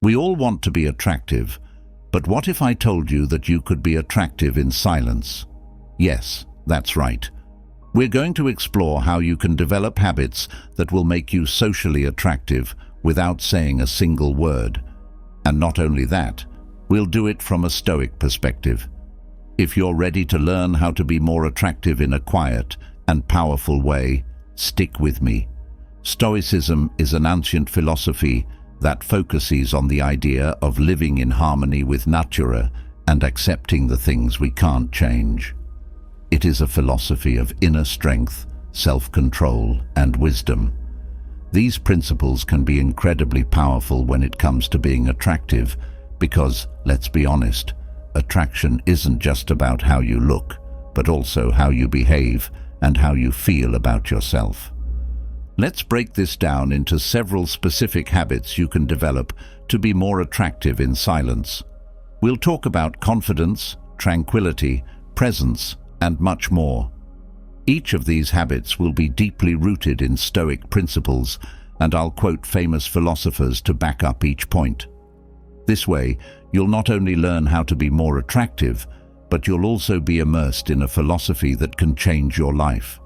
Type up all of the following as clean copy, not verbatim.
We all want to be attractive, but what if I told you that you could be attractive in silence? Yes, that's right. We're going to explore how you can develop habits that will make you socially attractive without saying a single word. And not only that, we'll do it from a Stoic perspective. If you're ready to learn how to be more attractive in a quiet and powerful way, stick with me. Stoicism is an ancient philosophy that focuses on the idea of living in harmony with nature and accepting the things we can't change. It is a philosophy of inner strength, self-control, and wisdom. These principles can be incredibly powerful when it comes to being attractive because, let's be honest, attraction isn't just about how you look, but also how you behave and how you feel about yourself. Let's break this down into several specific habits you can develop to be more attractive in silence. We'll talk about confidence, tranquility, presence, and much more. Each of these habits will be deeply rooted in Stoic principles, and I'll quote famous philosophers to back up each point. This way, you'll not only learn how to be more attractive, but you'll also be immersed in a philosophy that can change your life.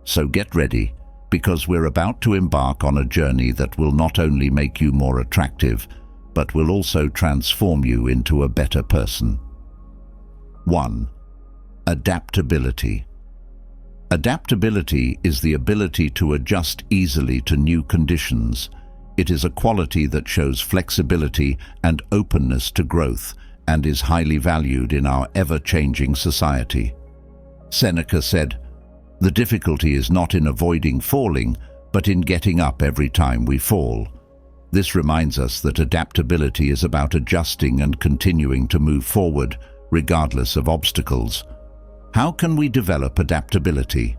So get ready, because we're about to embark on a journey that will not only make you more attractive, but will also transform you into a better person. 1. Adaptability. Adaptability is the ability to adjust easily to new conditions. It is a quality that shows flexibility and openness to growth and is highly valued in our ever-changing society. Seneca said, "The difficulty is not in avoiding falling, but in getting up every time we fall." This reminds us that adaptability is about adjusting and continuing to move forward, regardless of obstacles. How can we develop adaptability?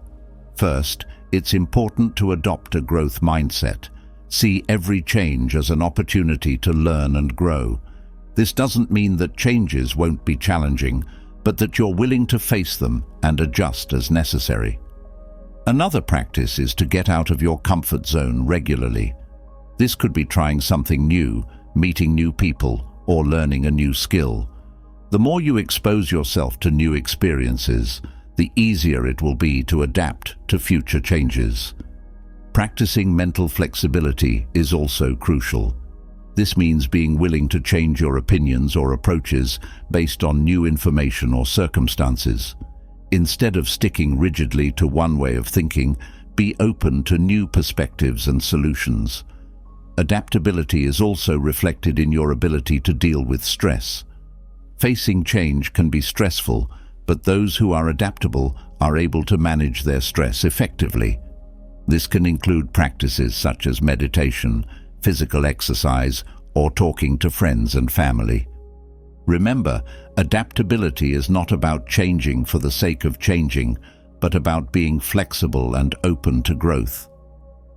First, it's important to adopt a growth mindset. See every change as an opportunity to learn and grow. This doesn't mean that changes won't be challenging, but that you're willing to face them and adjust as necessary. Another practice is to get out of your comfort zone regularly. This could be trying something new, meeting new people, or learning a new skill. The more you expose yourself to new experiences, the easier it will be to adapt to future changes. Practicing mental flexibility is also crucial. This means being willing to change your opinions or approaches based on new information or circumstances. Instead of sticking rigidly to one way of thinking, be open to new perspectives and solutions. Adaptability is also reflected in your ability to deal with stress. Facing change can be stressful, but those who are adaptable are able to manage their stress effectively. This can include practices such as meditation, physical exercise, or talking to friends and family. Remember, adaptability is not about changing for the sake of changing, but about being flexible and open to growth.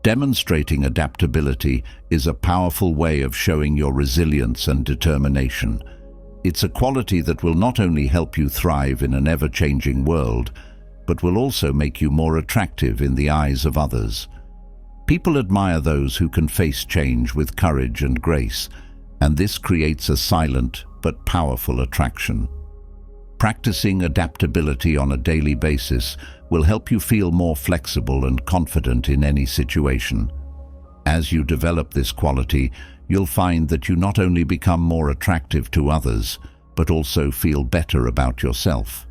Demonstrating adaptability is a powerful way of showing your resilience and determination. It's a quality that will not only help you thrive in an ever-changing world, but will also make you more attractive in the eyes of others. People admire those who can face change with courage and grace, and this creates a silent but powerful attraction. Practicing adaptability on a daily basis will help you feel more flexible and confident in any situation. As you develop this quality, you'll find that you not only become more attractive to others, but also feel better about yourself.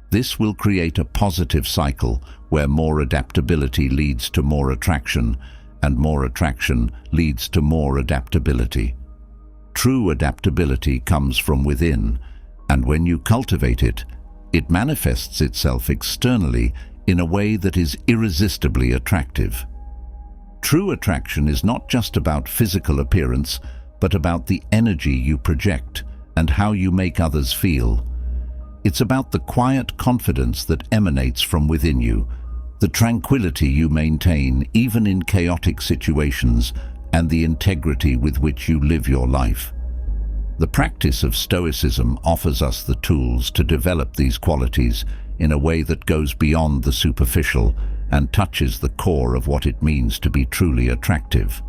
This will create a positive cycle where more adaptability leads to more attraction, and more attraction leads to more adaptability. True adaptability comes from within, and when you cultivate it, it manifests itself externally in a way that is irresistibly attractive. True attraction is not just about physical appearance, but about the energy you project and how you make others feel. It's about the quiet confidence that emanates from within you, the tranquility you maintain even in chaotic situations, and the integrity with which you live your life. The practice of Stoicism offers us the tools to develop these qualities in a way that goes beyond the superficial and touches the core of what it means to be truly attractive.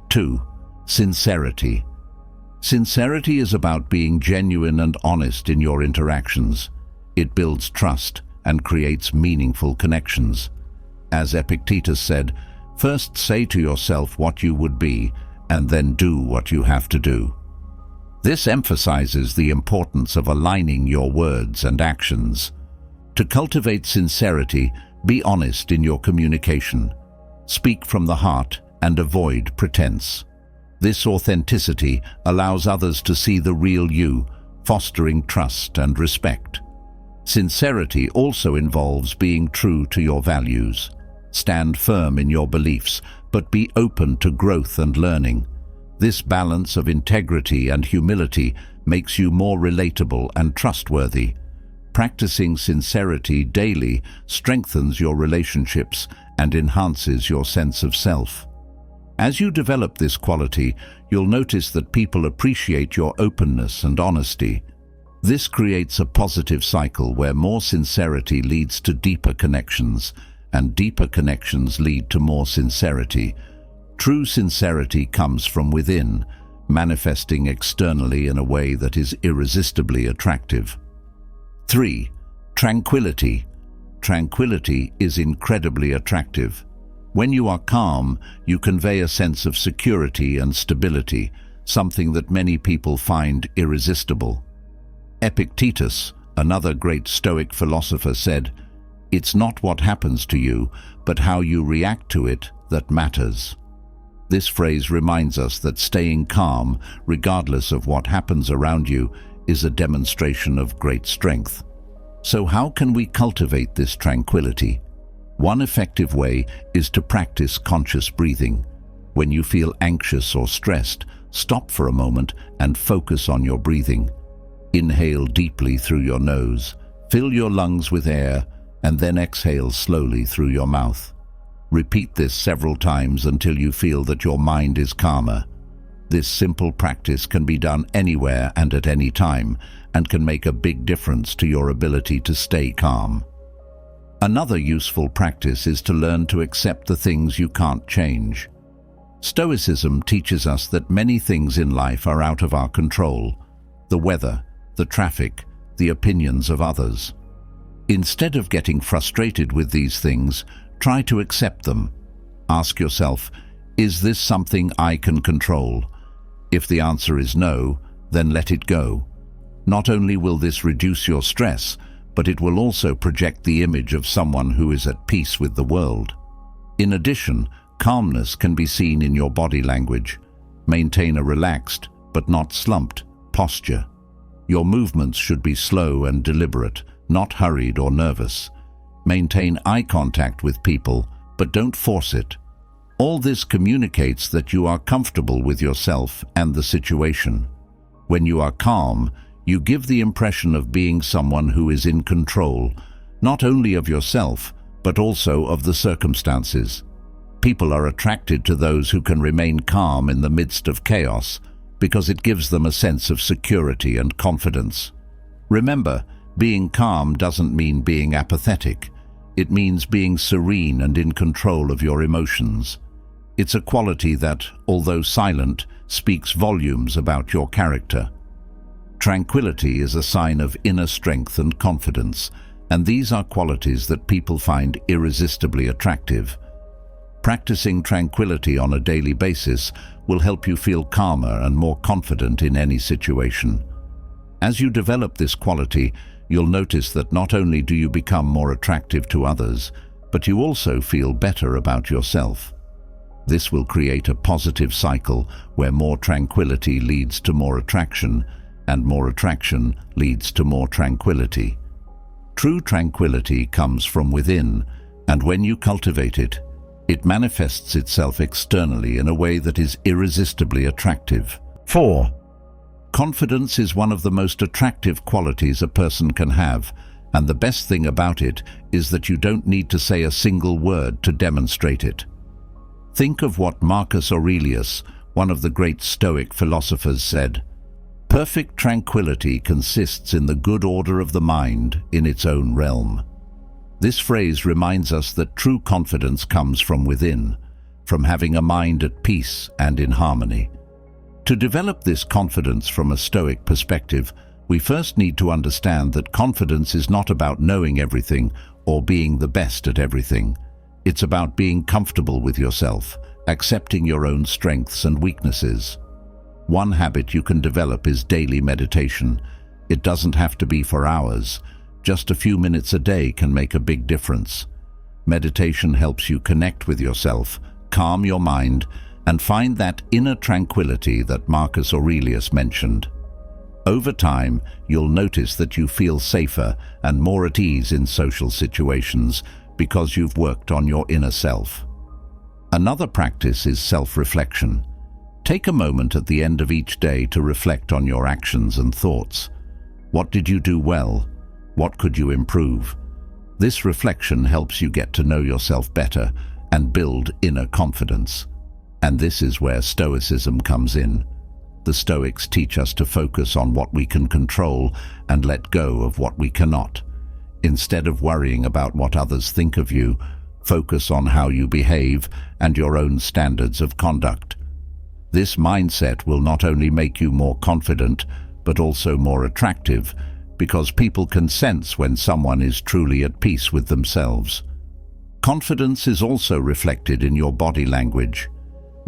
2. Sincerity. Sincerity is about being genuine and honest in your interactions. It builds trust and creates meaningful connections. As Epictetus said, first say to yourself what you would be, and then do what you have to do. This emphasizes the importance of aligning your words and actions. To cultivate sincerity, be honest in your communication. Speak from the heart and avoid pretense. This authenticity allows others to see the real you, fostering trust and respect. Sincerity also involves being true to your values. Stand firm in your beliefs, but be open to growth and learning. This balance of integrity and humility makes you more relatable and trustworthy. Practicing sincerity daily strengthens your relationships and enhances your sense of self. As you develop this quality, you'll notice that people appreciate your openness and honesty. This creates a positive cycle where more sincerity leads to deeper connections, and deeper connections lead to more sincerity. True sincerity comes from within, manifesting externally in a way that is irresistibly attractive. 3. Tranquility. Tranquility is incredibly attractive. When you are calm, you convey a sense of security and stability, something that many people find irresistible. Epictetus, another great Stoic philosopher, said, "It's not what happens to you, but how you react to it that matters." This phrase reminds us that staying calm, regardless of what happens around you, is a demonstration of great strength. So how can we cultivate this tranquility? One effective way is to practice conscious breathing. When you feel anxious or stressed, stop for a moment and focus on your breathing. Inhale deeply through your nose, fill your lungs with air, and then exhale slowly through your mouth. Repeat this several times until you feel that your mind is calmer. This simple practice can be done anywhere and at any time, and can make a big difference to your ability to stay calm. Another useful practice is to learn to accept the things you can't change. Stoicism teaches us that many things in life are out of our control: the weather, the traffic, the opinions of others. Instead of getting frustrated with these things, try to accept them. Ask yourself, is this something I can control? If the answer is no, then let it go. Not only will this reduce your stress, but it will also project the image of someone who is at peace with the world. In addition, calmness can be seen in your body language. Maintain a relaxed, but not slumped, posture. Your movements should be slow and deliberate, not hurried or nervous. Maintain eye contact with people, but don't force it. All this communicates that you are comfortable with yourself and the situation. When you are calm, you give the impression of being someone who is in control, not only of yourself, but also of the circumstances. People are attracted to those who can remain calm in the midst of chaos, because it gives them a sense of security and confidence. Remember, being calm doesn't mean being apathetic. It means being serene and in control of your emotions. It's a quality that, although silent, speaks volumes about your character. Tranquility is a sign of inner strength and confidence, and these are qualities that people find irresistibly attractive. Practicing tranquility on a daily basis will help you feel calmer and more confident in any situation. As you develop this quality, you'll notice that not only do you become more attractive to others, but you also feel better about yourself. This will create a positive cycle where more tranquility leads to more attraction, and more attraction leads to more tranquility. True tranquility comes from within, and when you cultivate it, it manifests itself externally in a way that is irresistibly attractive. 4. Confidence is one of the most attractive qualities a person can have, and the best thing about it is that you don't need to say a single word to demonstrate it. Think of what Marcus Aurelius, one of the great Stoic philosophers, said: "Perfect tranquility consists in the good order of the mind in its own realm." This phrase reminds us that true confidence comes from within, from having a mind at peace and in harmony. To develop this confidence from a Stoic perspective, we first need to understand that confidence is not about knowing everything or being the best at everything. It's about being comfortable with yourself, accepting your own strengths and weaknesses. One habit you can develop is daily meditation. It doesn't have to be for hours. Just a few minutes a day can make a big difference. Meditation helps you connect with yourself, calm your mind, and find that inner tranquility that Marcus Aurelius mentioned. Over time, you'll notice that you feel safer and more at ease in social situations because you've worked on your inner self. Another practice is self-reflection. Take a moment at the end of each day to reflect on your actions and thoughts. What did you do well? What could you improve? This reflection helps you get to know yourself better and build inner confidence. And this is where Stoicism comes in. The Stoics teach us to focus on what we can control and let go of what we cannot. Instead of worrying about what others think of you, focus on how you behave and your own standards of conduct. This mindset will not only make you more confident, but also more attractive, because people can sense when someone is truly at peace with themselves. Confidence is also reflected in your body language.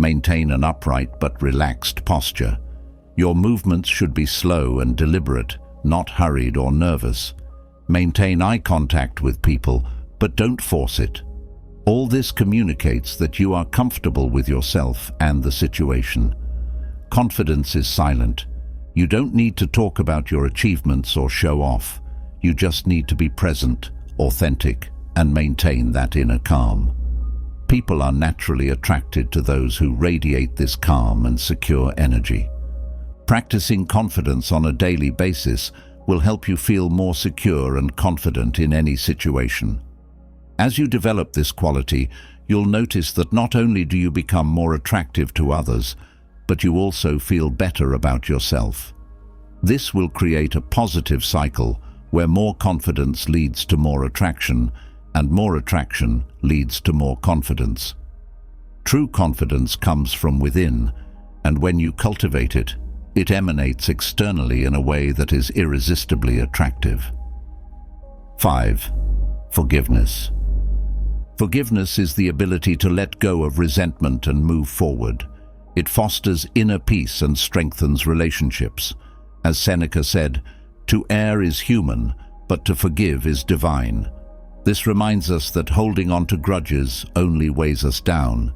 Maintain an upright but relaxed posture. Your movements should be slow and deliberate, not hurried or nervous. Maintain eye contact with people, but don't force it. All this communicates that you are comfortable with yourself and the situation. Confidence is silent. You don't need to talk about your achievements or show off. You just need to be present, authentic, and maintain that inner calm. People are naturally attracted to those who radiate this calm and secure energy. Practicing confidence on a daily basis will help you feel more secure and confident in any situation. As you develop this quality, you'll notice that not only do you become more attractive to others, but you also feel better about yourself. This will create a positive cycle where more confidence leads to more attraction, and more attraction leads to more confidence. True confidence comes from within, and when you cultivate it, it emanates externally in a way that is irresistibly attractive. 5. Forgiveness. Forgiveness is the ability to let go of resentment and move forward. It fosters inner peace and strengthens relationships. As Seneca said, "To err is human, but to forgive is divine." This reminds us that holding on to grudges only weighs us down.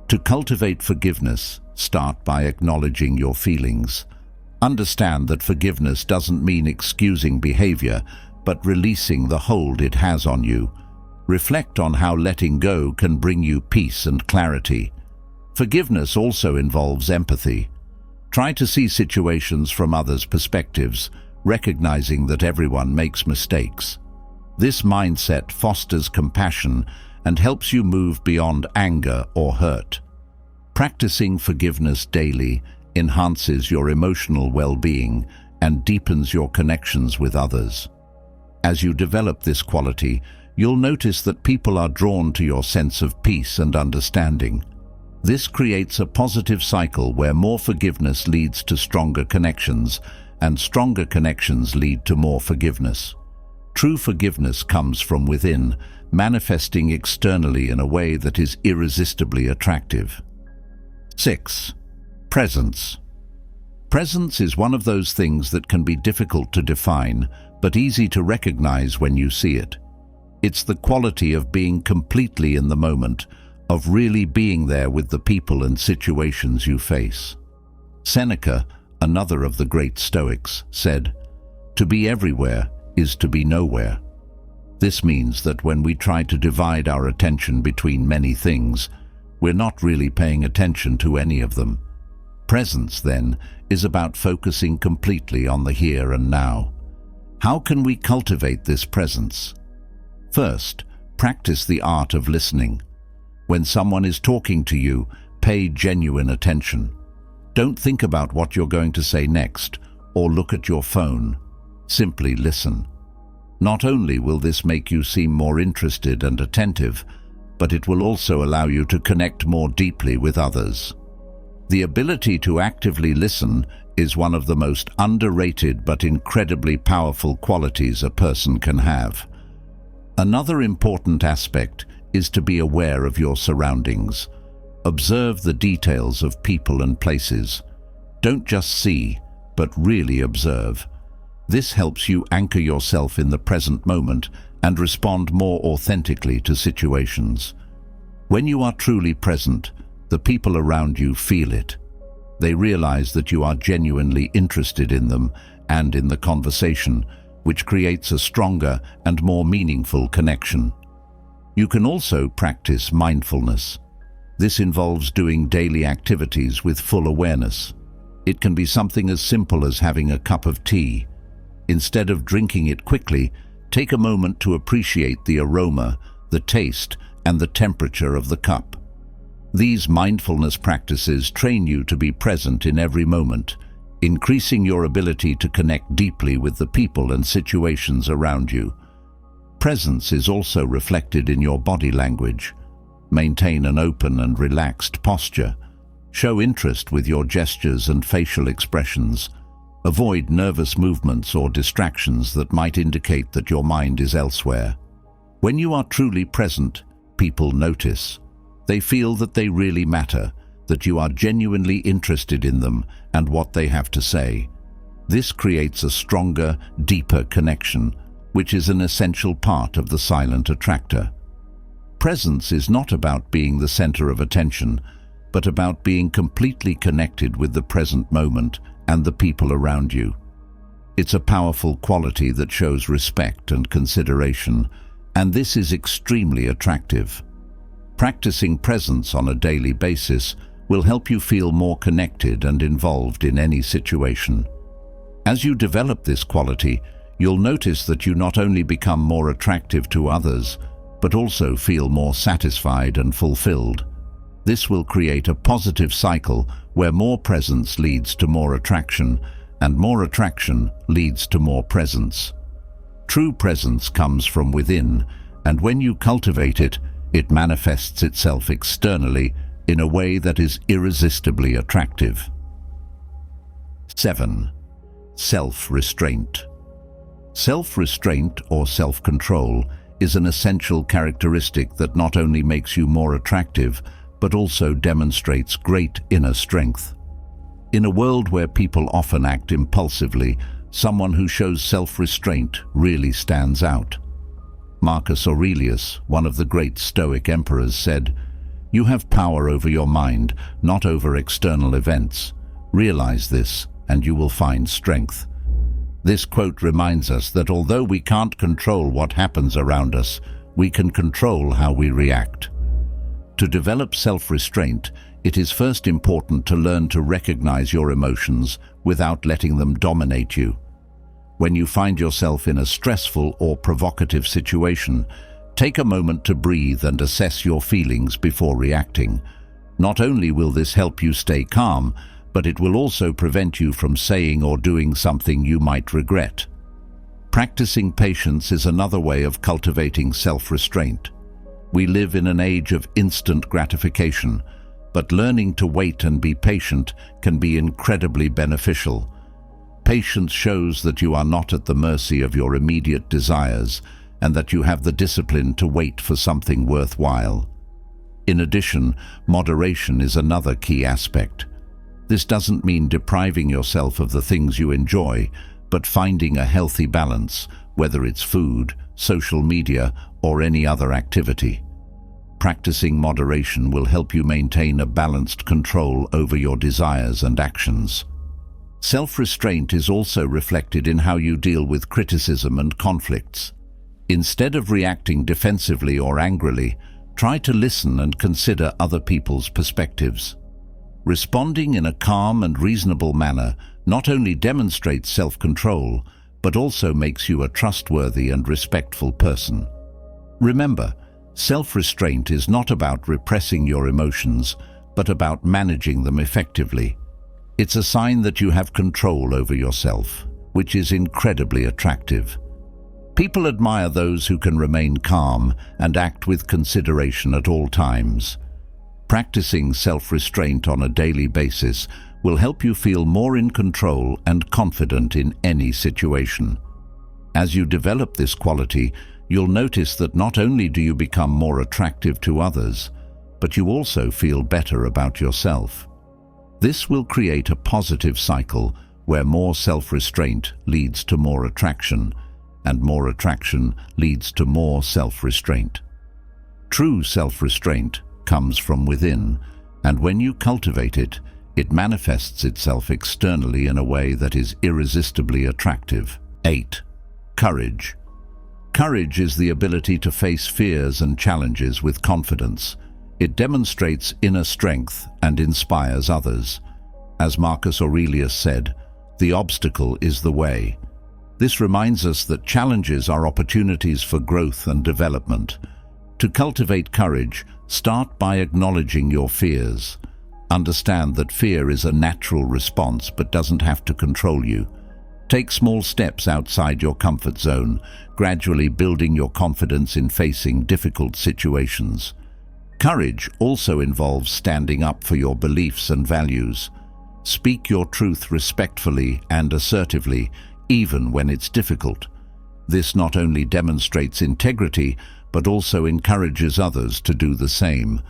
To cultivate forgiveness, start by acknowledging your feelings. Understand that forgiveness doesn't mean excusing behavior, but releasing the hold it has on you. Reflect on how letting go can bring you peace and clarity. Forgiveness also involves empathy. Try to see situations from others' perspectives, recognizing that everyone makes mistakes. This mindset fosters compassion and helps you move beyond anger or hurt. Practicing forgiveness daily enhances your emotional well-being and deepens your connections with others. As you develop this quality, you'll notice that people are drawn to your sense of peace and understanding. This creates a positive cycle where more forgiveness leads to stronger connections, and stronger connections lead to more forgiveness. True forgiveness comes from within, manifesting externally in a way that is irresistibly attractive. 6. Presence. Presence is one of those things that can be difficult to define, but easy to recognize when you see it. It's the quality of being completely in the moment, of really being there with the people and situations you face. Seneca, another of the great Stoics, said, "To be everywhere is to be nowhere." This means that when we try to divide our attention between many things, we're not really paying attention to any of them. Presence, then, is about focusing completely on the here and now. How can we cultivate this presence? First, practice the art of listening. When someone is talking to you, pay genuine attention. Don't think about what you're going to say next or look at your phone. Simply listen. Not only will this make you seem more interested and attentive, but it will also allow you to connect more deeply with others. The ability to actively listen is one of the most underrated but incredibly powerful qualities a person can have. Another important aspect is to be aware of your surroundings. Observe the details of people and places. Don't just see, but really observe. This helps you anchor yourself in the present moment and respond more authentically to situations. When you are truly present, the people around you feel it. They realize that you are genuinely interested in them and in the conversation, which creates a stronger and more meaningful connection. You can also practice mindfulness. This involves doing daily activities with full awareness. It can be something as simple as having a cup of tea. Instead of drinking it quickly, take a moment to appreciate the aroma, the taste, and the temperature of the cup. These mindfulness practices train you to be present in every moment, increasing your ability to connect deeply with the people and situations around you. Presence is also reflected in your body language. Maintain an open and relaxed posture. Show interest with your gestures and facial expressions. Avoid nervous movements or distractions that might indicate that your mind is elsewhere. When you are truly present, people notice. They feel that they really matter, that you are genuinely interested in them and what they have to say. This creates a stronger, deeper connection, which is an essential part of the silent attractor. Presence is not about being the center of attention, but about being completely connected with the present moment and the people around you. It's a powerful quality that shows respect and consideration, and this is extremely attractive. Practicing presence on a daily basis will help you feel more connected and involved in any situation. As you develop this quality, you'll notice that you not only become more attractive to others, but also feel more satisfied and fulfilled. This will create a positive cycle where more presence leads to more attraction, and more attraction leads to more presence. True presence comes from within, and when you cultivate it, it manifests itself externally in a way that is irresistibly attractive. 7. Self-restraint. Self-restraint or self-control is an essential characteristic that not only makes you more attractive, but also demonstrates great inner strength. In a world where people often act impulsively, someone who shows self-restraint really stands out. Marcus Aurelius, one of the great Stoic emperors, said, "You have power over your mind, not over external events. Realize this, and you will find strength." This quote reminds us that although we can't control what happens around us, we can control how we react. To develop self-restraint, it is first important to learn to recognize your emotions without letting them dominate you. When you find yourself in a stressful or provocative situation, take a moment to breathe and assess your feelings before reacting. Not only will this help you stay calm, but it will also prevent you from saying or doing something you might regret. Practicing patience is another way of cultivating self-restraint. We live in an age of instant gratification, but learning to wait and be patient can be incredibly beneficial. Patience shows that you are not at the mercy of your immediate desires and that you have the discipline to wait for something worthwhile. In addition, moderation is another key aspect. This doesn't mean depriving yourself of the things you enjoy, but finding a healthy balance, whether it's food, social media, or any other activity. Practicing moderation will help you maintain a balanced control over your desires and actions. Self-restraint is also reflected in how you deal with criticism and conflicts. Instead of reacting defensively or angrily, try to listen and consider other people's perspectives. Responding in a calm and reasonable manner not only demonstrates self-control, but also makes you a trustworthy and respectful person. Remember, self-restraint is not about repressing your emotions, but about managing them effectively. It's a sign that you have control over yourself, which is incredibly attractive. People admire those who can remain calm and act with consideration at all times. Practicing self-restraint on a daily basis will help you feel more in control and confident in any situation. As you develop this quality, you'll notice that not only do you become more attractive to others, but you also feel better about yourself. This will create a positive cycle where more self-restraint leads to more attraction, and more attraction leads to more self-restraint. True self-restraint comes from within, and when you cultivate it, it manifests itself externally in a way that is irresistibly attractive. 8. Courage. Courage is the ability to face fears and challenges with confidence. It demonstrates inner strength and inspires others. As Marcus Aurelius said, "The obstacle is the way." This reminds us that challenges are opportunities for growth and development. To cultivate courage, start by acknowledging your fears. Understand that fear is a natural response but doesn't have to control you. Take small steps outside your comfort zone, gradually building your confidence in facing difficult situations. Courage also involves standing up for your beliefs and values. Speak your truth respectfully and assertively, even when it's difficult. This not only demonstrates integrity, but also encourages others to do the same.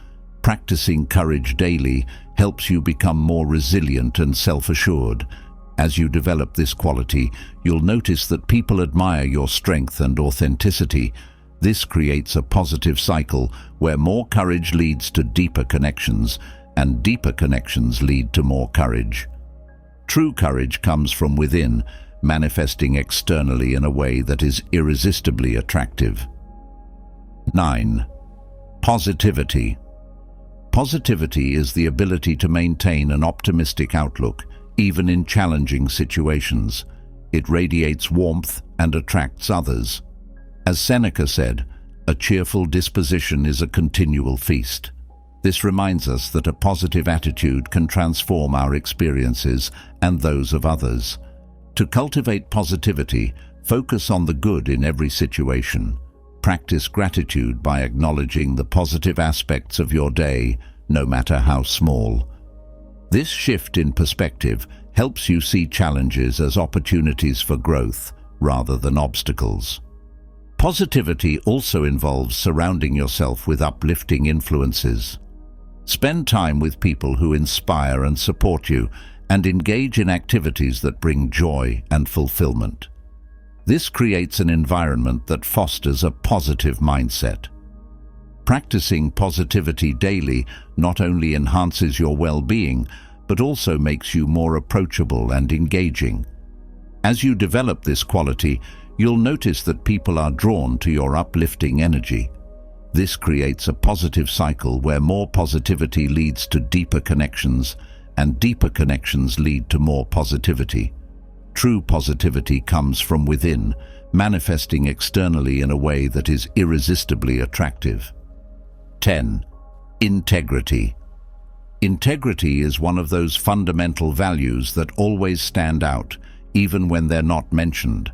Practicing courage daily helps you become more resilient and self-assured. As you develop this quality, you'll notice that people admire your strength and authenticity. This creates a positive cycle where more courage leads to deeper connections, and deeper connections lead to more courage. True courage comes from within, manifesting externally in a way that is irresistibly attractive. 9. Positivity. Positivity is the ability to maintain an optimistic outlook, even in challenging situations. It radiates warmth and attracts others. As Seneca said, "A cheerful disposition is a continual feast." This reminds us that a positive attitude can transform our experiences and those of others. To cultivate positivity, focus on the good in every situation. Practice gratitude by acknowledging the positive aspects of your day, no matter how small. This shift in perspective helps you see challenges as opportunities for growth rather than obstacles. Positivity also involves surrounding yourself with uplifting influences. Spend time with people who inspire and support you, and engage in activities that bring joy and fulfillment. This creates an environment that fosters a positive mindset. Practicing positivity daily not only enhances your well-being, but also makes you more approachable and engaging. As you develop this quality, you'll notice that people are drawn to your uplifting energy. This creates a positive cycle where more positivity leads to deeper connections, and deeper connections lead to more positivity. True positivity comes from within, manifesting externally in a way that is irresistibly attractive. 10. Integrity. Integrity is one of those fundamental values that always stand out, even when they're not mentioned.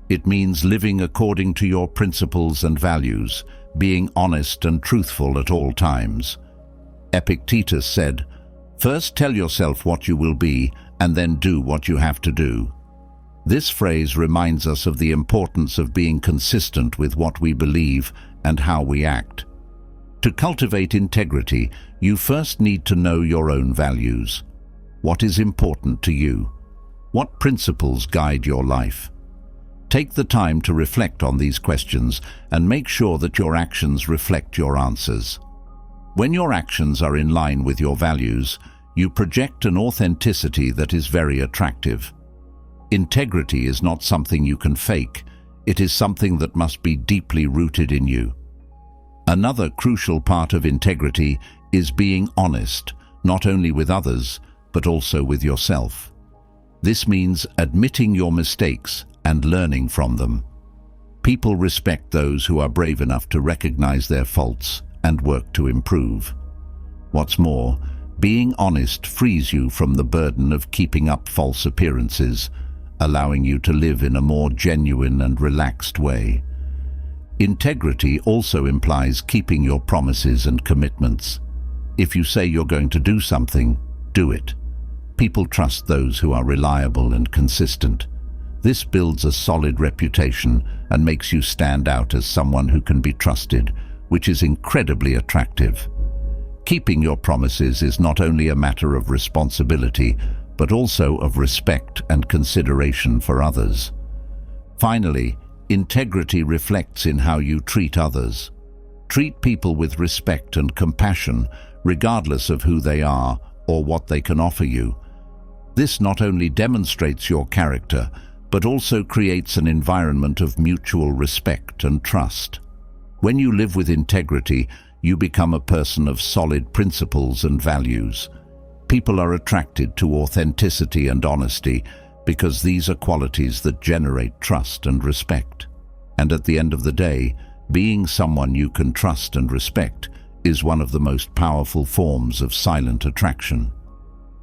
It means living according to your principles and values, being honest and truthful at all times. Epictetus said, "First tell yourself what you will be, and then do what you have to do." This phrase reminds us of the importance of being consistent with what we believe and how we act. To cultivate integrity, you first need to know your own values. What is important to you? What principles guide your life? Take the time to reflect on these questions and make sure that your actions reflect your answers. When your actions are in line with your values, you project an authenticity that is very attractive. Integrity is not something you can fake. It is something that must be deeply rooted in you. Another crucial part of integrity is being honest, not only with others, but also with yourself. This means admitting your mistakes and learning from them. People respect those who are brave enough to recognize their faults and work to improve. What's more, being honest frees you from the burden of keeping up false appearances, allowing you to live in a more genuine and relaxed way. Integrity also implies keeping your promises and commitments. If you say you're going to do something, do it. People trust those who are reliable and consistent. This builds a solid reputation and makes you stand out as someone who can be trusted, which is incredibly attractive. Keeping your promises is not only a matter of responsibility, but also of respect and consideration for others. Finally, integrity reflects in how you treat others. Treat people with respect and compassion, regardless of who they are or what they can offer you. This not only demonstrates your character, but also creates an environment of mutual respect and trust. When you live with integrity, you become a person of solid principles and values. People are attracted to authenticity and honesty because these are qualities that generate trust and respect. And at the end of the day, being someone you can trust and respect is one of the most powerful forms of silent attraction.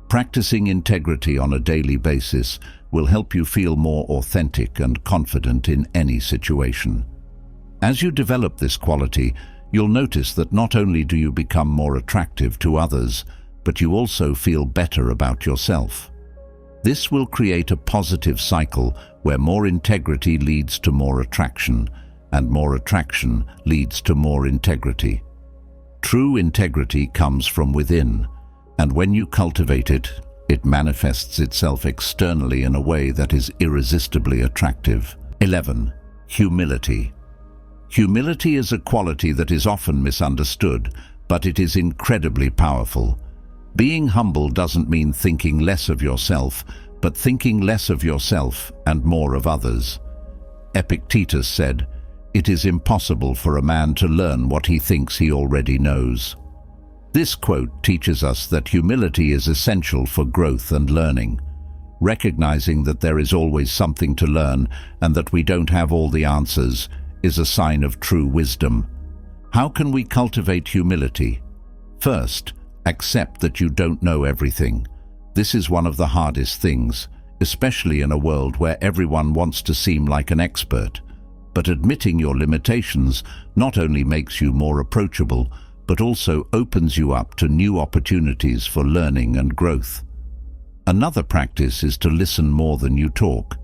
Practicing integrity on a daily basis will help you feel more authentic and confident in any situation. As you develop this quality, you'll notice that not only do you become more attractive to others, but you also feel better about yourself. This will create a positive cycle where more integrity leads to more attraction, and more attraction leads to more integrity. True integrity comes from within, and when you cultivate it, it manifests itself externally in a way that is irresistibly attractive. 11. Humility. Humility is a quality that is often misunderstood, but it is incredibly powerful. Being humble doesn't mean thinking less of yourself, but thinking less of yourself and more of others. Epictetus said, "It is impossible for a man to learn what he thinks he already knows." This quote teaches us that humility is essential for growth and learning. Recognizing that there is always something to learn and that we don't have all the answers is a sign of true wisdom. How can we cultivate humility? First, accept that you don't know everything. This is one of the hardest things, especially in a world where everyone wants to seem like an expert. But admitting your limitations not only makes you more approachable, but also opens you up to new opportunities for learning and growth. Another practice is to listen more than you talk.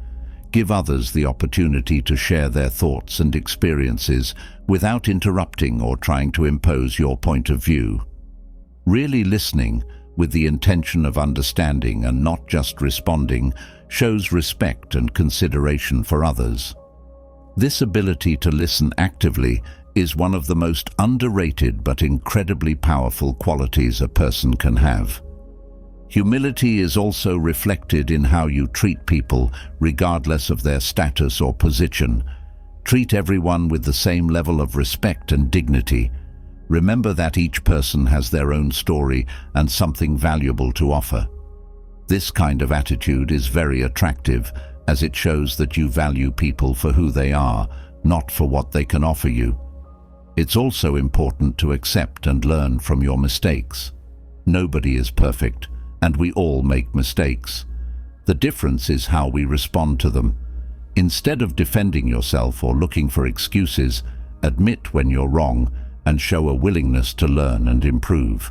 Give others the opportunity to share their thoughts and experiences without interrupting or trying to impose your point of view. Really listening, with the intention of understanding and not just responding, shows respect and consideration for others. This ability to listen actively is one of the most underrated but incredibly powerful qualities a person can have. Humility is also reflected in how you treat people, regardless of their status or position. Treat everyone with the same level of respect and dignity. Remember that each person has their own story and something valuable to offer. This kind of attitude is very attractive, as it shows that you value people for who they are, not for what they can offer you. It's also important to accept and learn from your mistakes. Nobody is perfect, and we all make mistakes. The difference is how we respond to them. Instead of defending yourself or looking for excuses, admit when you're wrong and show a willingness to learn and improve.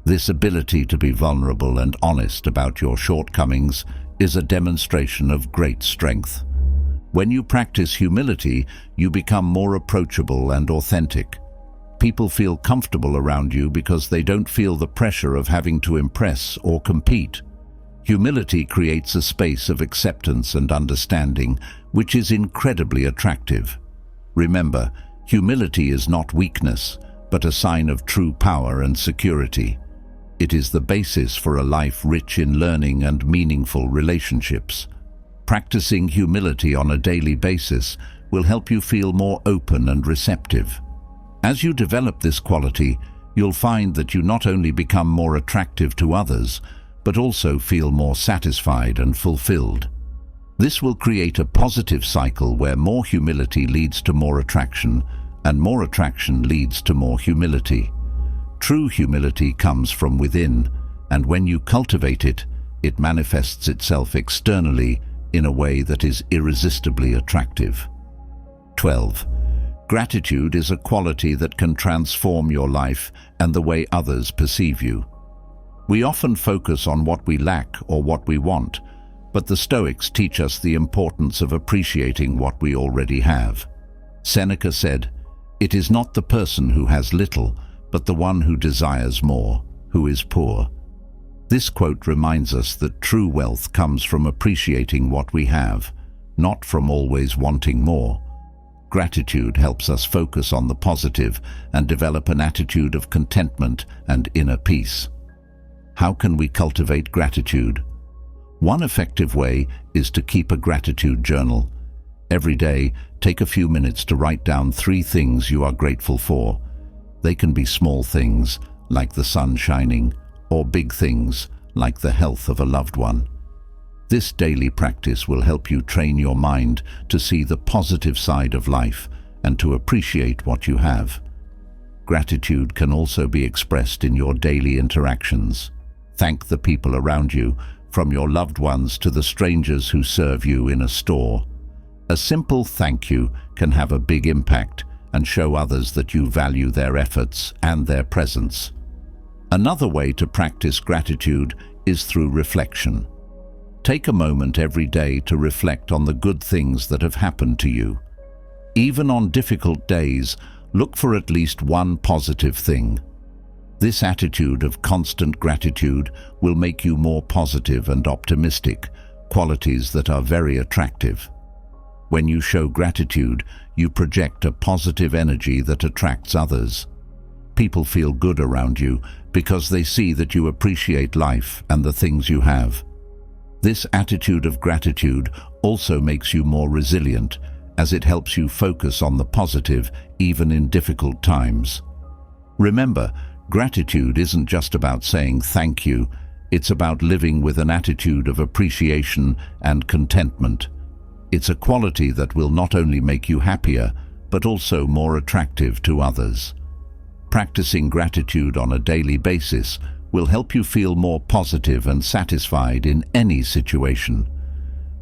This ability to be vulnerable and honest about your shortcomings is a demonstration of great strength. When you practice humility, you become more approachable and authentic. People feel comfortable around you because they don't feel the pressure of having to impress or compete. Humility creates a space of acceptance and understanding, which is incredibly attractive. Remember, humility is not weakness, but a sign of true power and security. It is the basis for a life rich in learning and meaningful relationships. Practicing humility on a daily basis will help you feel more open and receptive. As you develop this quality, you'll find that you not only become more attractive to others, but also feel more satisfied and fulfilled. This will create a positive cycle where more humility leads to more attraction, and more attraction leads to more humility. True humility comes from within, and when you cultivate it, it manifests itself externally in a way that is irresistibly attractive. 12. Gratitude is a quality that can transform your life and the way others perceive you. We often focus on what we lack or what we want, but the Stoics teach us the importance of appreciating what we already have. Seneca said, "It is not the person who has little, but the one who desires more, who is poor." This quote reminds us that true wealth comes from appreciating what we have, not from always wanting more. Gratitude helps us focus on the positive and develop an attitude of contentment and inner peace. How can we cultivate gratitude? One effective way is to keep a gratitude journal. Every day, take a few minutes to write down 3 things you are grateful for. They can be small things, like the sun shining, or big things, like the health of a loved one. This daily practice will help you train your mind to see the positive side of life and to appreciate what you have. Gratitude can also be expressed in your daily interactions. Thank the people around you, from your loved ones to the strangers who serve you in a store. A simple thank you can have a big impact and show others that you value their efforts and their presence. Another way to practice gratitude is through reflection. Take a moment every day to reflect on the good things that have happened to you. Even on difficult days, look for at least one positive thing. This attitude of constant gratitude will make you more positive and optimistic, qualities that are very attractive. When you show gratitude, you project a positive energy that attracts others. People feel good around you because they see that you appreciate life and the things you have. This attitude of gratitude also makes you more resilient, as it helps you focus on the positive even in difficult times. Remember, gratitude isn't just about saying thank you, it's about living with an attitude of appreciation and contentment. It's a quality that will not only make you happier, but also more attractive to others. Practicing gratitude on a daily basis will help you feel more positive and satisfied in any situation.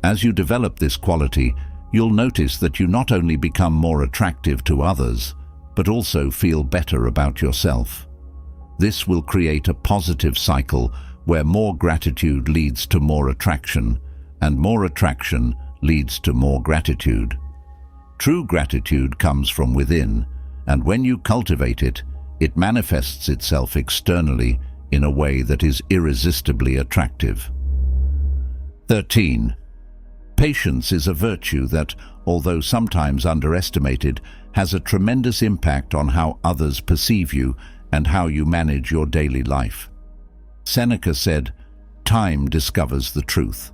As you develop this quality, you'll notice that you not only become more attractive to others, but also feel better about yourself. This will create a positive cycle where more gratitude leads to more attraction, and more attraction leads to more gratitude. True gratitude comes from within, and when you cultivate it, it manifests itself externally in a way that is irresistibly attractive. 13. Patience is a virtue that, although sometimes underestimated, has a tremendous impact on how others perceive you and how you manage your daily life. Seneca said, "Time discovers the truth."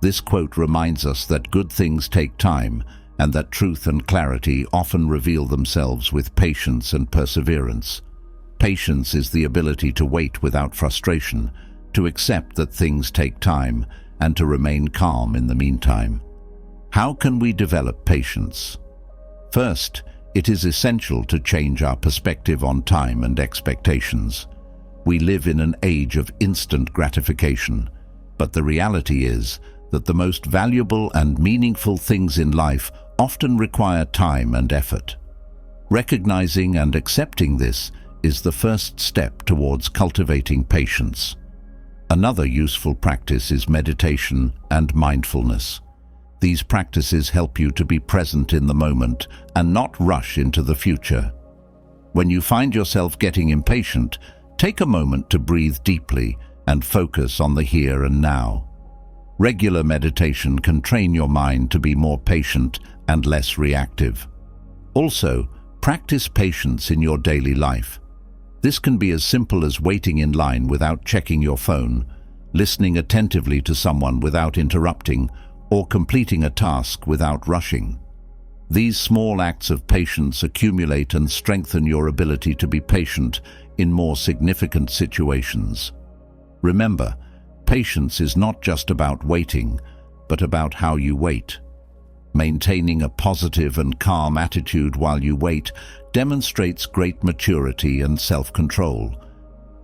This quote reminds us that good things take time, and that truth and clarity often reveal themselves with patience and perseverance. Patience is the ability to wait without frustration, to accept that things take time, and to remain calm in the meantime. How can we develop patience? First, it is essential to change our perspective on time and expectations. We live in an age of instant gratification, but the reality is that the most valuable and meaningful things in life often require time and effort. Recognizing and accepting this is the first step towards cultivating patience. Another useful practice is meditation and mindfulness. These practices help you to be present in the moment and not rush into the future. When you find yourself getting impatient, take a moment to breathe deeply and focus on the here and now. Regular meditation can train your mind to be more patient and less reactive. Also, practice patience in your daily life. This can be as simple as waiting in line without checking your phone, listening attentively to someone without interrupting, or completing a task without rushing. These small acts of patience accumulate and strengthen your ability to be patient in more significant situations. Remember, patience is not just about waiting, but about how you wait. Maintaining a positive and calm attitude while you wait demonstrates great maturity and self-control.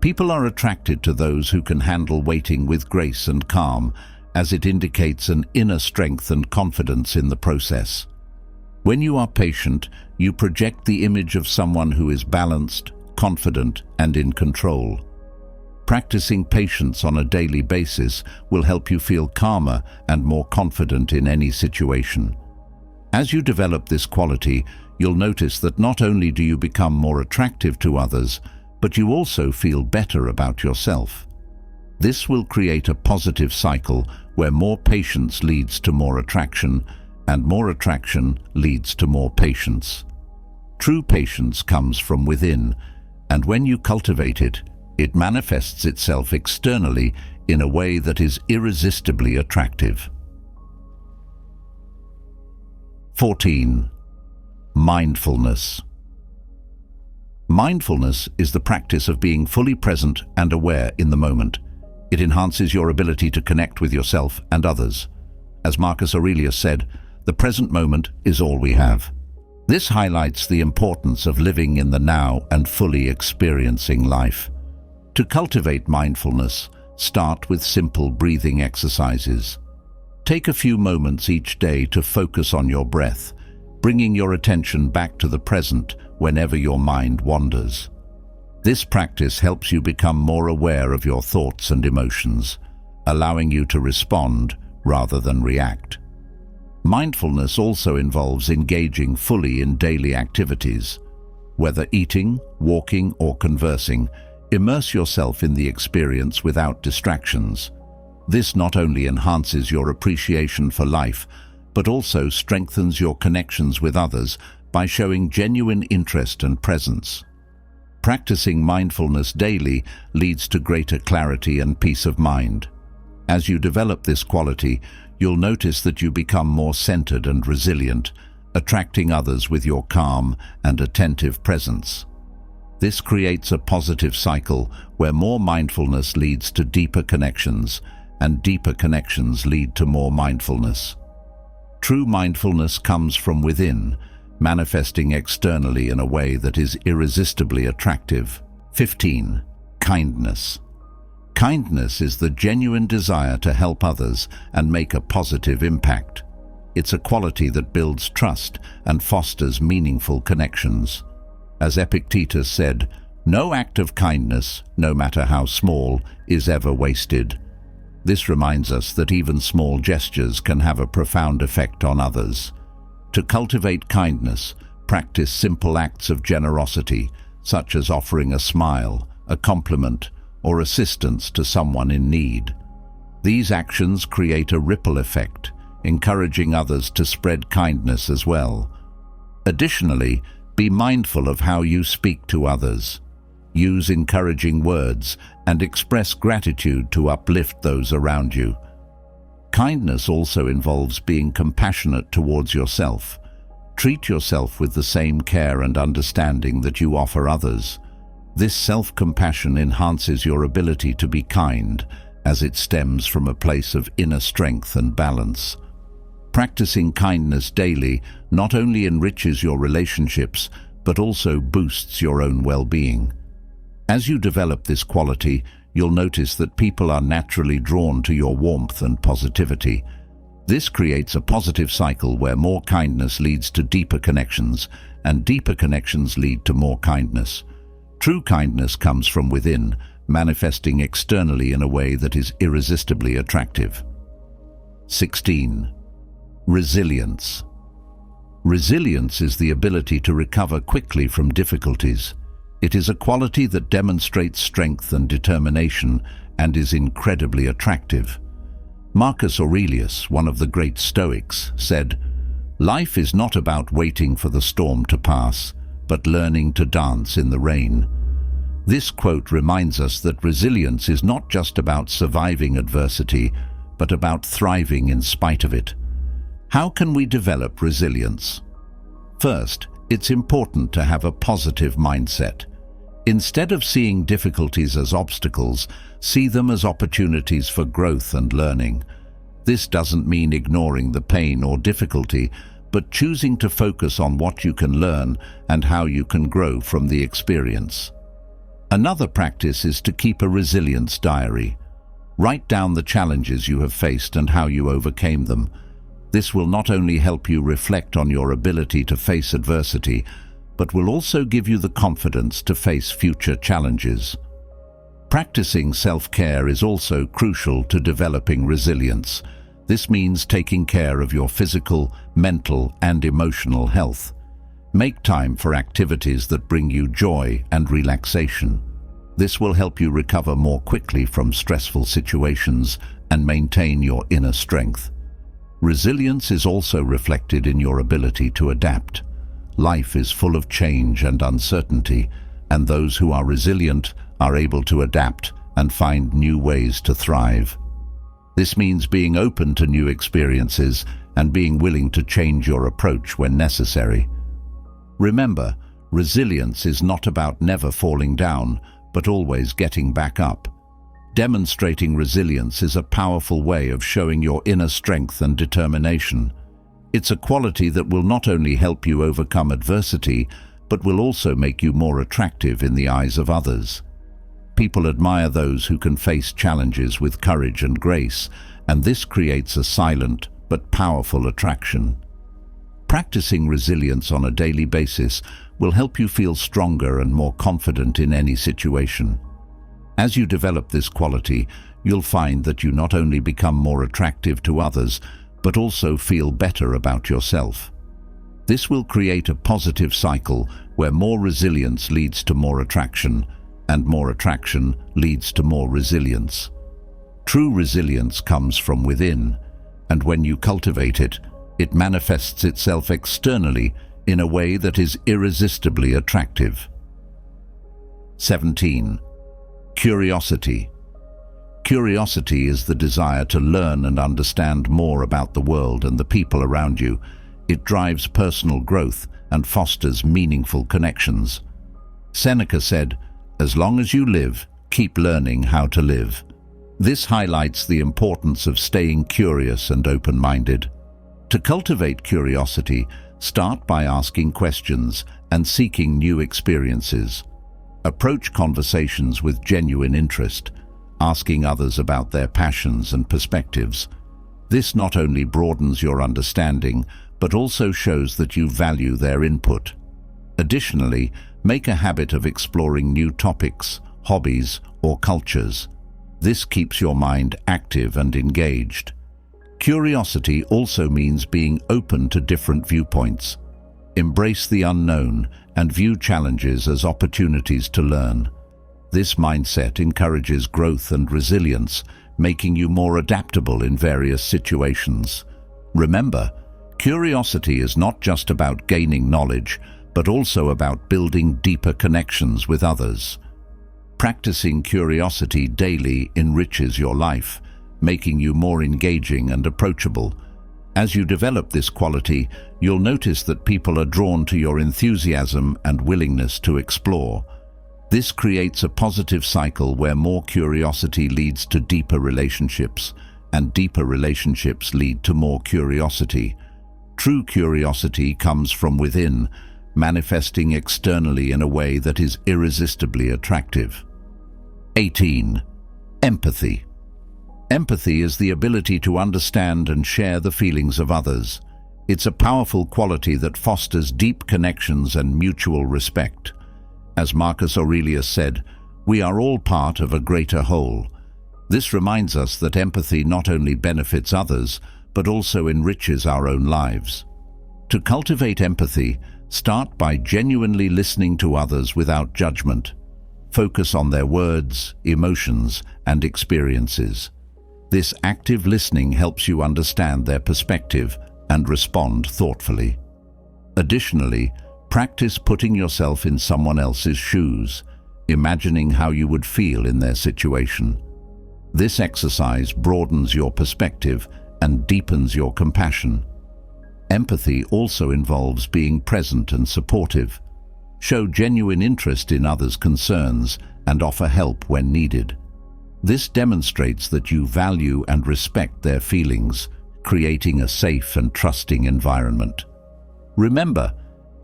People are attracted to those who can handle waiting with grace and calm, as it indicates an inner strength and confidence in the process. When you are patient, you project the image of someone who is balanced, confident, and in control. Practicing patience on a daily basis will help you feel calmer and more confident in any situation. As you develop this quality, you'll notice that not only do you become more attractive to others, but you also feel better about yourself. This will create a positive cycle where more patience leads to more attraction, and more attraction leads to more patience. True patience comes from within, and when you cultivate it, it manifests itself externally in a way that is irresistibly attractive. 14. Mindfulness. Mindfulness is the practice of being fully present and aware in the moment. It enhances your ability to connect with yourself and others. As Marcus Aurelius said, "The present moment is all we have." This highlights the importance of living in the now and fully experiencing life. To cultivate mindfulness, start with simple breathing exercises. Take a few moments each day to focus on your breath, bringing your attention back to the present whenever your mind wanders. This practice helps you become more aware of your thoughts and emotions, allowing you to respond rather than react. Mindfulness also involves engaging fully in daily activities. Whether eating, walking, or conversing, immerse yourself in the experience without distractions. This not only enhances your appreciation for life, but also strengthens your connections with others by showing genuine interest and presence. Practicing mindfulness daily leads to greater clarity and peace of mind. As you develop this quality, you'll notice that you become more centered and resilient, attracting others with your calm and attentive presence. This creates a positive cycle where more mindfulness leads to deeper connections, and deeper connections lead to more mindfulness. True mindfulness comes from within, manifesting externally in a way that is irresistibly attractive. 15. Kindness. Kindness is the genuine desire to help others and make a positive impact. It's a quality that builds trust and fosters meaningful connections. As Epictetus said, "No act of kindness, no matter how small, is ever wasted." This reminds us that even small gestures can have a profound effect on others. To cultivate kindness, practice simple acts of generosity, such as offering a smile, a compliment, or assistance to someone in need. These actions create a ripple effect, encouraging others to spread kindness as well. Additionally, be mindful of how you speak to others. Use encouraging words and express gratitude to uplift those around you. Kindness also involves being compassionate towards yourself. Treat yourself with the same care and understanding that you offer others. This self-compassion enhances your ability to be kind, as it stems from a place of inner strength and balance. Practicing kindness daily not only enriches your relationships, but also boosts your own well-being. As you develop this quality, you'll notice that people are naturally drawn to your warmth and positivity. This creates a positive cycle where more kindness leads to deeper connections, and deeper connections lead to more kindness. True kindness comes from within, manifesting externally in a way that is irresistibly attractive. 16. Resilience. Resilience is the ability to recover quickly from difficulties. It is a quality that demonstrates strength and determination and is incredibly attractive. Marcus Aurelius, one of the great Stoics, said, "Life is not about waiting for the storm to pass, but learning to dance in the rain." This quote reminds us that resilience is not just about surviving adversity, but about thriving in spite of it. How can we develop resilience? First, it's important to have a positive mindset. Instead of seeing difficulties as obstacles, see them as opportunities for growth and learning. This doesn't mean ignoring the pain or difficulty, but choosing to focus on what you can learn and how you can grow from the experience. Another practice is to keep a resilience diary. Write down the challenges you have faced and how you overcame them. This will not only help you reflect on your ability to face adversity, but will also give you the confidence to face future challenges. Practicing self-care is also crucial to developing resilience. This means taking care of your physical, mental, and emotional health. Make time for activities that bring you joy and relaxation. This will help you recover more quickly from stressful situations and maintain your inner strength. Resilience is also reflected in your ability to adapt. Life is full of change and uncertainty, and those who are resilient are able to adapt and find new ways to thrive. This means being open to new experiences and being willing to change your approach when necessary. Remember, resilience is not about never falling down, but always getting back up. Demonstrating resilience is a powerful way of showing your inner strength and determination. It's a quality that will not only help you overcome adversity, but will also make you more attractive in the eyes of others. People admire those who can face challenges with courage and grace, and this creates a silent but powerful attraction. Practicing resilience on a daily basis will help you feel stronger and more confident in any situation. As you develop this quality, you'll find that you not only become more attractive to others, but also feel better about yourself. This will create a positive cycle where more resilience leads to more attraction, and more attraction leads to more resilience. True resilience comes from within, and when you cultivate it, it manifests itself externally in a way that is irresistibly attractive. 17. Curiosity. Curiosity is the desire to learn and understand more about the world and the people around you. It drives personal growth and fosters meaningful connections. Seneca said, "As long as you live, keep learning how to live." This highlights the importance of staying curious and open-minded. To cultivate curiosity, start by asking questions and seeking new experiences. Approach conversations with genuine interest, asking others about their passions and perspectives. This not only broadens your understanding, but also shows that you value their input. Additionally, make a habit of exploring new topics, hobbies, or cultures. This keeps your mind active and engaged. Curiosity also means being open to different viewpoints. Embrace the unknown and view challenges as opportunities to learn. This mindset encourages growth and resilience, making you more adaptable in various situations. Remember, curiosity is not just about gaining knowledge, but also about building deeper connections with others. Practicing curiosity daily enriches your life, making you more engaging and approachable. As you develop this quality, you'll notice that people are drawn to your enthusiasm and willingness to explore. This creates a positive cycle where more curiosity leads to deeper relationships, and deeper relationships lead to more curiosity. True curiosity comes from within, manifesting externally in a way that is irresistibly attractive. 18. Empathy. Empathy is the ability to understand and share the feelings of others. It's a powerful quality that fosters deep connections and mutual respect. As Marcus Aurelius said, "We are all part of a greater whole." This reminds us that empathy not only benefits others, but also enriches our own lives. To cultivate empathy, start by genuinely listening to others without judgment. Focus on their words, emotions, and experiences. This active listening helps you understand their perspective and respond thoughtfully. Additionally, practice putting yourself in someone else's shoes, imagining how you would feel in their situation. This exercise broadens your perspective and deepens your compassion. Empathy also involves being present and supportive. Show genuine interest in others' concerns and offer help when needed. This demonstrates that you value and respect their feelings, creating a safe and trusting environment. Remember,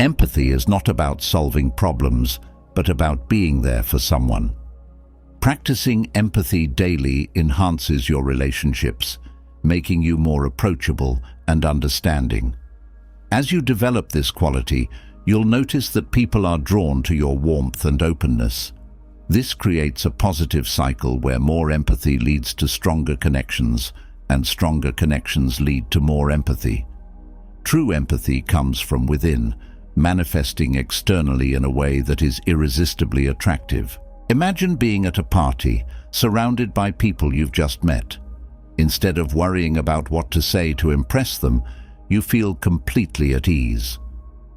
empathy is not about solving problems, but about being there for someone. Practicing empathy daily enhances your relationships, making you more approachable and understanding. As you develop this quality, you'll notice that people are drawn to your warmth and openness. This creates a positive cycle where more empathy leads to stronger connections, and stronger connections lead to more empathy. True empathy comes from within, manifesting externally in a way that is irresistibly attractive. Imagine being at a party, surrounded by people you've just met. Instead of worrying about what to say to impress them, you feel completely at ease.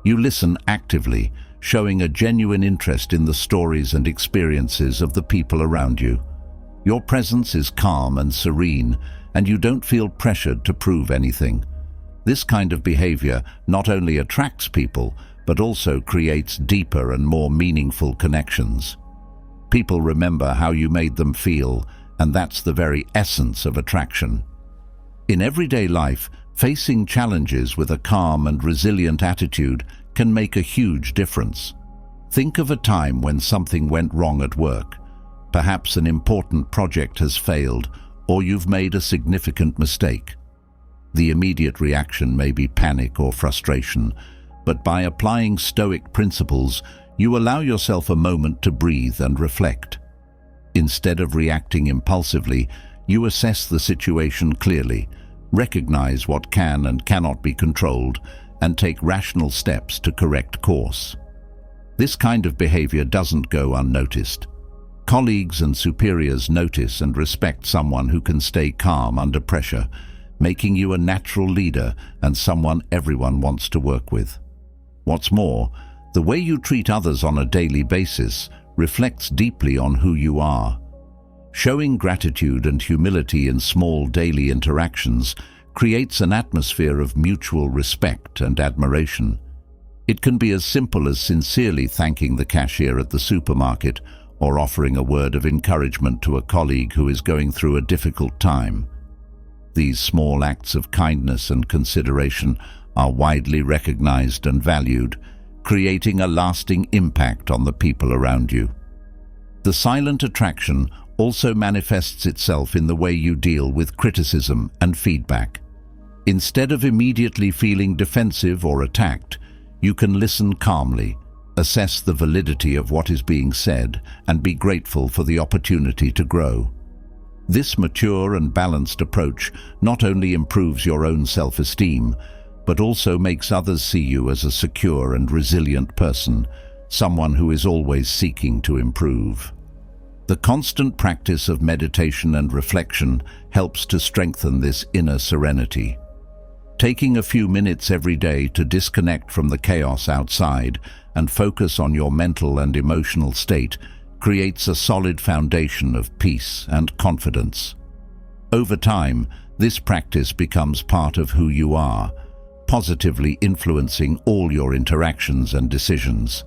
You listen actively, showing a genuine interest in the stories and experiences of the people around you. Your presence is calm and serene, and you don't feel pressured to prove anything. This kind of behavior not only attracts people, but also creates deeper and more meaningful connections. People remember how you made them feel, and that's the very essence of attraction. In everyday life, facing challenges with a calm and resilient attitude can make a huge difference. Think of a time when something went wrong at work. Perhaps an important project has failed, or you've made a significant mistake. The immediate reaction may be panic or frustration, but by applying Stoic principles, you allow yourself a moment to breathe and reflect. Instead of reacting impulsively, you assess the situation clearly, recognize what can and cannot be controlled, and take rational steps to correct course. This kind of behavior doesn't go unnoticed. Colleagues and superiors notice and respect someone who can stay calm under pressure, making you a natural leader and someone everyone wants to work with. What's more, the way you treat others on a daily basis reflects deeply on who you are. Showing gratitude and humility in small daily interactions creates an atmosphere of mutual respect and admiration. It can be as simple as sincerely thanking the cashier at the supermarket or offering a word of encouragement to a colleague who is going through a difficult time. These small acts of kindness and consideration are widely recognized and valued, creating a lasting impact on the people around you. The silent attraction also manifests itself in the way you deal with criticism and feedback. Instead of immediately feeling defensive or attacked, you can listen calmly, assess the validity of what is being said, and be grateful for the opportunity to grow. This mature and balanced approach not only improves your own self-esteem, but also makes others see you as a secure and resilient person, someone who is always seeking to improve. The constant practice of meditation and reflection helps to strengthen this inner serenity. Taking a few minutes every day to disconnect from the chaos outside and focus on your mental and emotional state creates a solid foundation of peace and confidence. Over time, this practice becomes part of who you are, positively influencing all your interactions and decisions.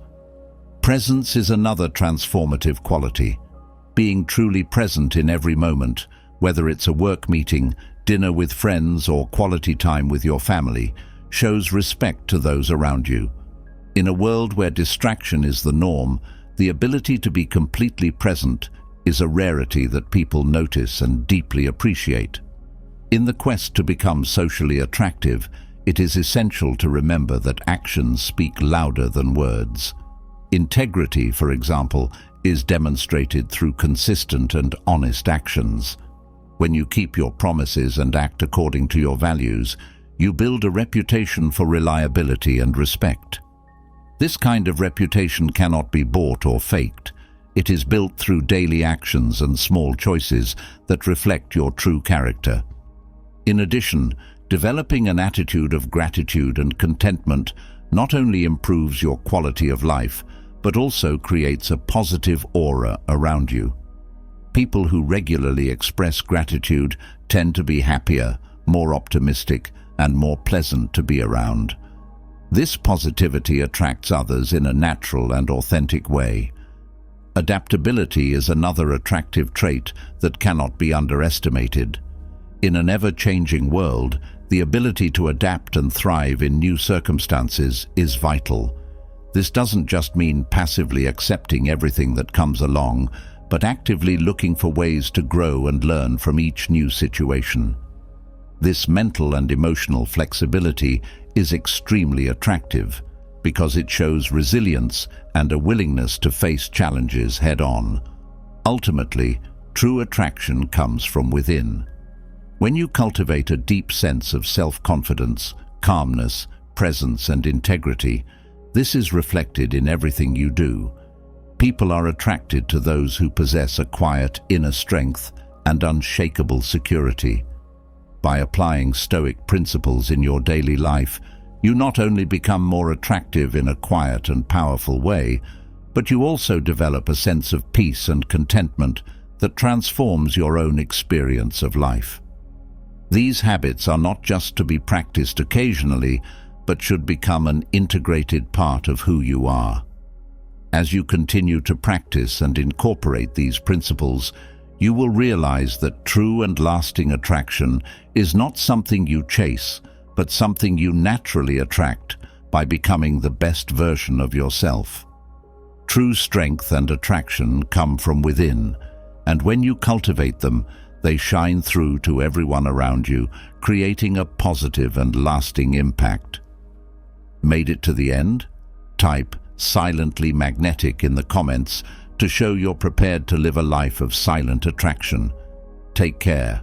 Presence is another transformative quality. Being truly present in every moment, whether it's a work meeting, dinner with friends, or quality time with your family, shows respect to those around you. In a world where distraction is the norm, the ability to be completely present is a rarity that people notice and deeply appreciate. In the quest to become socially attractive, it is essential to remember that actions speak louder than words. Integrity, for example, is demonstrated through consistent and honest actions. When you keep your promises and act according to your values, you build a reputation for reliability and respect. This kind of reputation cannot be bought or faked. It is built through daily actions and small choices that reflect your true character. In addition, developing an attitude of gratitude and contentment not only improves your quality of life, but also creates a positive aura around you. People who regularly express gratitude tend to be happier, more optimistic, and more pleasant to be around. This positivity attracts others in a natural and authentic way. Adaptability is another attractive trait that cannot be underestimated. In an ever-changing world, the ability to adapt and thrive in new circumstances is vital. This doesn't just mean passively accepting everything that comes along, but actively looking for ways to grow and learn from each new situation. This mental and emotional flexibility is extremely attractive because it shows resilience and a willingness to face challenges head-on. Ultimately, true attraction comes from within. When you cultivate a deep sense of self-confidence, calmness, presence and integrity, this is reflected in everything you do. People are attracted to those who possess a quiet inner strength and unshakable security. By applying Stoic principles in your daily life, you not only become more attractive in a quiet and powerful way, but you also develop a sense of peace and contentment that transforms your own experience of life. These habits are not just to be practiced occasionally, but should become an integrated part of who you are. As you continue to practice and incorporate these principles, you will realize that true and lasting attraction is not something you chase, but something you naturally attract by becoming the best version of yourself. True strength and attraction come from within, and when you cultivate them, they shine through to everyone around you, creating a positive and lasting impact. Made it to the end? Type "silently magnetic" in the comments to show you're prepared to live a life of silent attraction. Take care.